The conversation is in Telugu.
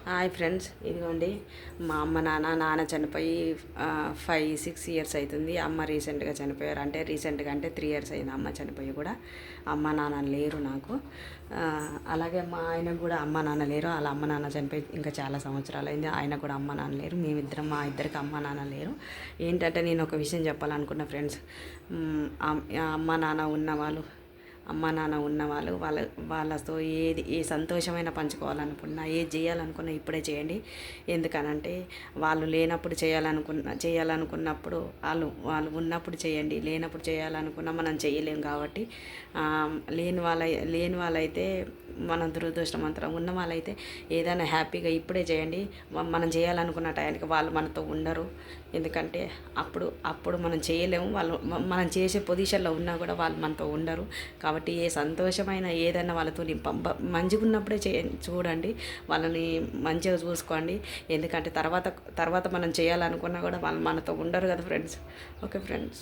హాయ్ ఫ్రెండ్స్, ఇదిగోండి మా అమ్మ నాన్న చనిపోయి 5-6 ఇయర్స్ అవుతుంది. అమ్మ రీసెంట్గా చనిపోయారు. రీసెంట్గా 3 ఇయర్స్ అయింది అమ్మ చనిపోయి కూడా. అమ్మ నాన్న లేరు నాకు. అలాగే మా ఆయనకు కూడా అమ్మ నాన్న లేరు. వాళ్ళ అమ్మ నాన్న చనిపోయి ఇంకా చాలా సంవత్సరాలు అయింది. ఆయన కూడా అమ్మ నాన్న లేరు. మా ఇద్దరికి అమ్మ నాన్న లేరు. ఏంటంటే నేను ఒక విషయం చెప్పాలనుకున్న ఫ్రెండ్స్, అమ్మ నాన్న ఉన్నవాళ్ళు అమ్మ నాన్న ఉన్నవాళ్ళు వాళ్ళతో ఏ సంతోషమైన పంచుకోవాలనుకున్నా, ఏది చేయాలనుకున్నా ఇప్పుడే చేయండి. ఎందుకనంటే వాళ్ళు లేనప్పుడు చేయాలనుకున్నప్పుడు వాళ్ళు ఉన్నప్పుడు చేయండి. లేనప్పుడు చేయాలనుకున్నా మనం చేయలేం. కాబట్టి లేని వాళ్ళైతే మనం దురదృష్టవంతులం. ఉన్న వాళ్ళైతే ఏదైనా హ్యాపీగా ఇప్పుడే చేయండి. మనం చేయాలనుకున్న టైంకి వాళ్ళు మనతో ఉండరు. ఎందుకంటే అప్పుడు మనం చేయలేము. మనం చేసే పొజిషన్లో ఉన్నా కూడా వాళ్ళు మనతో ఉండరు. కాబట్టి ఏ సంతోషమైన ఏదైనా వాళ్ళతో మంచిగా ఉన్నప్పుడే చూడండి. వాళ్ళని మంచిగా చూసుకోండి. ఎందుకంటే తర్వాత మనం చేయాలనుకున్నా కూడా వాళ్ళు మనతో ఉండరు కదా ఫ్రెండ్స్. Okay friends.